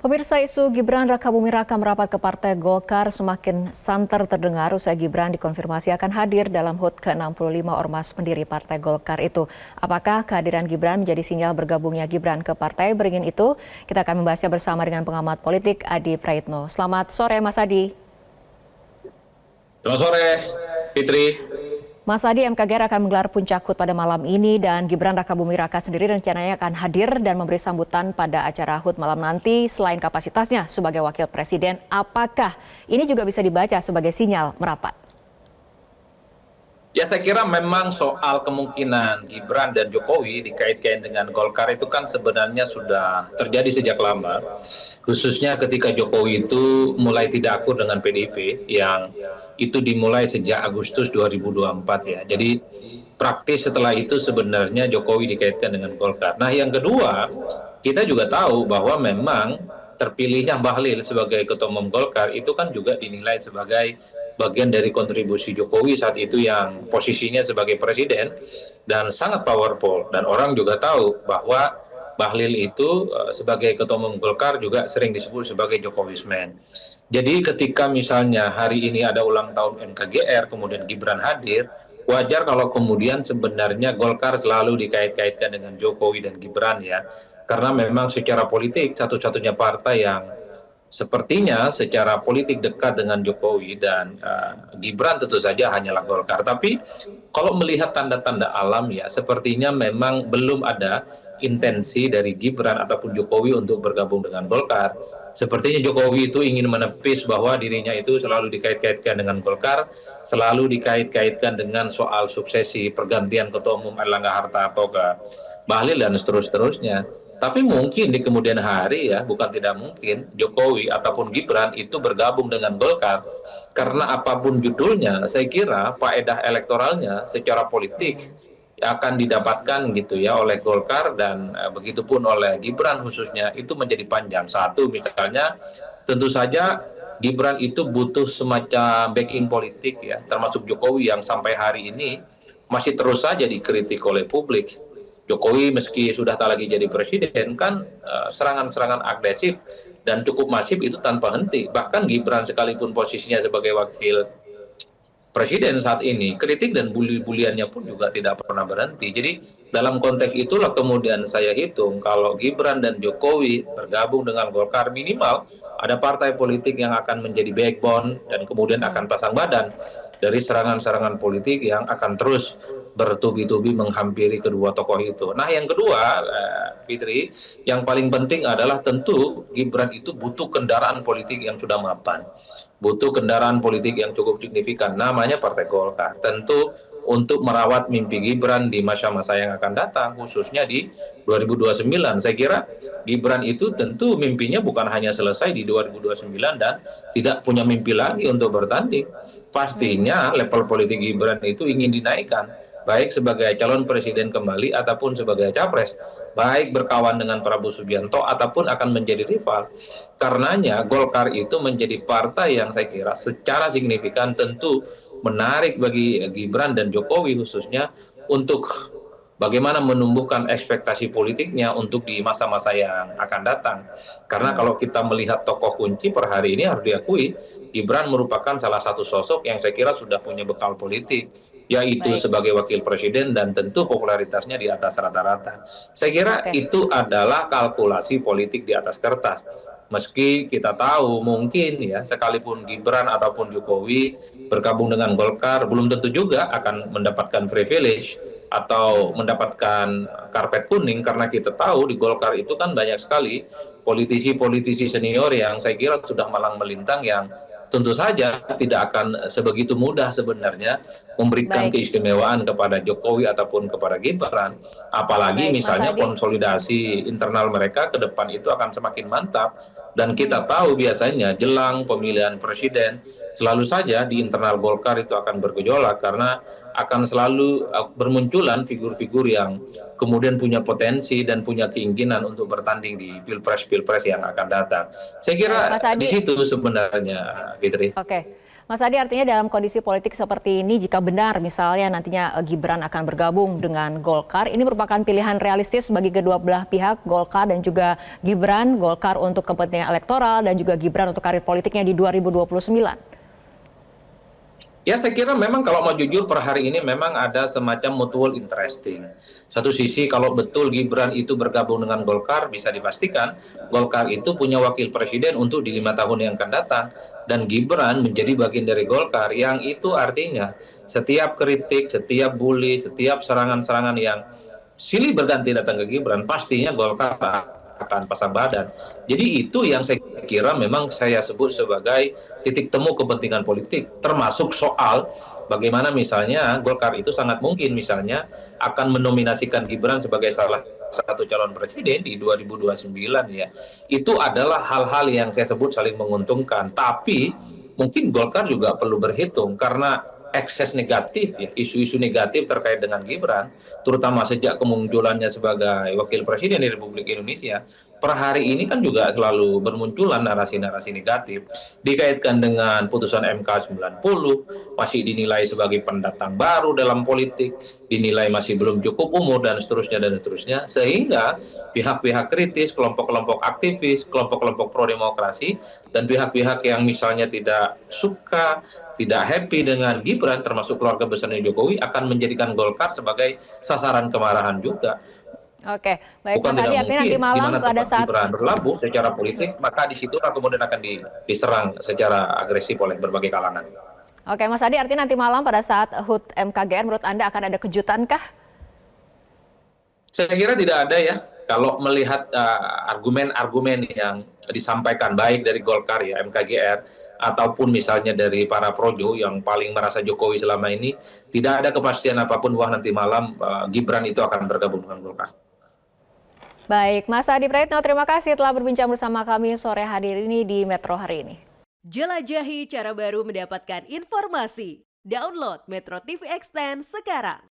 Pemirsa, isu Gibran Rakabuming Raka merapat ke Partai Golkar semakin santer terdengar usai Gibran dikonfirmasi akan hadir dalam HUT ke-65 Ormas pendiri Partai Golkar itu. Apakah kehadiran Gibran menjadi sinyal bergabungnya Gibran ke Partai Beringin itu? Kita akan membahasnya bersama dengan pengamat politik Adi Praitno. Selamat sore Mas Adi. Selamat sore, Fitri. Mas Adi, MKGR akan menggelar puncak HUT pada malam ini dan Gibran Rakabuming Raka sendiri rencananya akan hadir dan memberi sambutan pada acara HUT malam nanti. Selain kapasitasnya sebagai wakil presiden, apakah ini juga bisa dibaca sebagai sinyal merapat? Ya, saya kira memang soal kemungkinan Gibran dan Jokowi dikait-kaitkan dengan Golkar itu kan sebenarnya sudah terjadi sejak lama. Khususnya ketika Jokowi itu mulai tidak akur dengan PDIP yang itu dimulai sejak Agustus 2024 ya. Jadi praktis setelah itu sebenarnya Jokowi dikaitkan dengan Golkar. Nah, yang kedua, kita juga tahu bahwa memang terpilihnya Bahlil sebagai ketua umum Golkar itu kan juga dinilai sebagai bagian dari kontribusi Jokowi saat itu yang posisinya sebagai presiden dan sangat powerful, dan orang juga tahu bahwa Bahlil itu sebagai ketua umum Golkar juga sering disebut sebagai Jokowisman. Jadi ketika misalnya hari ini ada ulang tahun MKGR kemudian Gibran hadir, wajar kalau kemudian sebenarnya Golkar selalu dikait-kaitkan dengan Jokowi dan Gibran ya, karena memang secara politik satu-satunya partai yang sepertinya secara politik dekat dengan Jokowi dan Gibran tentu saja hanyalah Golkar. Tapi kalau melihat tanda-tanda alam ya, sepertinya memang belum ada intensi dari Gibran ataupun Jokowi untuk bergabung dengan Golkar. Sepertinya Jokowi itu ingin menepis bahwa dirinya itu selalu dikait-kaitkan dengan Golkar, selalu dikait-kaitkan dengan soal suksesi pergantian Ketua Umum Erlangga Hartarto ke Bahlil dan seterusnya. Tapi mungkin di kemudian hari ya, bukan tidak mungkin Jokowi ataupun Gibran itu bergabung dengan Golkar. Karena apapun judulnya, saya kira faedah elektoralnya secara politik akan didapatkan gitu ya oleh Golkar dan begitupun oleh Gibran khususnya itu menjadi panjang. Satu misalnya tentu saja Gibran itu butuh semacam backing politik ya, termasuk Jokowi yang sampai hari ini masih terus saja dikritik oleh publik. Jokowi meski sudah tak lagi jadi presiden kan serangan-serangan agresif dan cukup masif itu tanpa henti. Bahkan Gibran sekalipun posisinya sebagai wakil presiden saat ini, kritik dan bully-buliannya pun juga tidak pernah berhenti. Jadi dalam konteks itulah kemudian saya hitung kalau Gibran dan Jokowi bergabung dengan Golkar, minimal ada partai politik yang akan menjadi backbone dan kemudian akan pasang badan dari serangan-serangan politik yang akan terus bertubi-tubi menghampiri kedua tokoh itu. Nah, yang kedua, Fitri, yang paling penting adalah tentu Gibran itu butuh kendaraan politik yang sudah mapan, butuh kendaraan politik yang cukup signifikan, namanya Partai Golkar. Tentu untuk merawat mimpi Gibran di masa-masa yang akan datang, khususnya di 2029. Saya kira Gibran itu tentu mimpinya bukan hanya selesai di 2029 dan tidak punya mimpi lagi untuk bertanding. Pastinya level politik Gibran itu ingin dinaikkan, baik sebagai calon presiden kembali ataupun sebagai capres, baik berkawan dengan Prabowo Subianto ataupun akan menjadi rival. Karenanya Golkar itu menjadi partai yang saya kira secara signifikan tentu menarik bagi Gibran dan Jokowi khususnya untuk bagaimana menumbuhkan ekspektasi politiknya untuk di masa-masa yang akan datang. Karena kalau kita melihat tokoh kunci per hari ini harus diakui, Gibran merupakan salah satu sosok yang saya kira sudah punya bekal politik, yaitu sebagai wakil presiden dan tentu popularitasnya di atas rata-rata. Saya kira itu adalah kalkulasi politik di atas kertas. Meski kita tahu mungkin ya sekalipun Gibran ataupun Jokowi bergabung dengan Golkar belum tentu juga akan mendapatkan privilege atau mendapatkan karpet kuning, karena kita tahu di Golkar itu kan banyak sekali politisi-politisi senior yang saya kira sudah malang melintang yang tentu saja tidak akan sebegitu mudah sebenarnya memberikan keistimewaan kepada Jokowi ataupun kepada Gibran. Apalagi misalnya konsolidasi internal mereka ke depan itu akan semakin mantap. Dan kita tahu biasanya jelang pemilihan presiden selalu saja di internal Golkar itu akan bergejolak karena akan selalu bermunculan figur-figur yang kemudian punya potensi dan punya keinginan untuk bertanding di pilpres-pilpres yang akan datang. Saya kira di situ sebenarnya, Fitri. Oke. Mas Adi, artinya dalam kondisi politik seperti ini, jika benar misalnya nantinya Gibran akan bergabung dengan Golkar, ini merupakan pilihan realistis bagi kedua belah pihak, Golkar dan juga Gibran, Golkar untuk kepentingan elektoral dan juga Gibran untuk karir politiknya di 2029. Ya, saya kira memang kalau mau jujur per hari ini memang ada semacam mutual interesting. Satu sisi kalau betul Gibran itu bergabung dengan Golkar, bisa dipastikan Golkar itu punya wakil presiden untuk di 5 tahun yang akan datang. Dan Gibran menjadi bagian dari Golkar, yang itu artinya setiap kritik, setiap bully, setiap serangan-serangan yang silih berganti datang ke Gibran, pastinya Golkar akan pasang badan. Jadi itu yang saya kira memang saya sebut sebagai titik temu kepentingan politik, termasuk soal bagaimana misalnya Golkar itu sangat mungkin misalnya akan menominasikan Gibran sebagai salah satu calon presiden di 2029 ya. Itu adalah hal-hal yang saya sebut saling menguntungkan. Tapi mungkin Golkar juga perlu berhitung karena ekses negatif ya, isu-isu negatif terkait dengan Gibran, terutama sejak kemunculannya sebagai wakil presiden di Republik Indonesia, per hari ini kan juga selalu bermunculan narasi-narasi negatif dikaitkan dengan putusan MK 90, masih dinilai sebagai pendatang baru dalam politik, dinilai masih belum cukup umur dan seterusnya, sehingga pihak-pihak kritis, kelompok-kelompok aktivis, kelompok-kelompok pro demokrasi dan pihak-pihak yang misalnya tidak suka, tidak happy dengan Gibran termasuk keluarga besarnya Jokowi akan menjadikan Golkar sebagai sasaran kemarahan juga. Oke, baik Bukan Mas tidak Adi, artinya mungkin nanti di malam mana pada tempat saat Gibran berlabuh secara politik, maka di situlah kemudian akan diserang secara agresif oleh berbagai kalangan. Oke, Mas Adi, artinya nanti malam pada saat HUT MKGR menurut Anda akan ada kejutankah? Saya kira tidak ada ya. Kalau melihat argumen-argumen yang disampaikan baik dari Golkar ya, MKGR, ataupun misalnya dari para projo yang paling merasa Jokowi selama ini, tidak ada kepastian apapun bahwa nanti malam Gibran itu akan bergabung dengan Golkar. Baik, Mas Adi Praetno, terima kasih telah berbincang bersama kami sore hari ini di Metro hari ini. Jelajahi cara baru mendapatkan informasi. Download Metro TV Extend sekarang.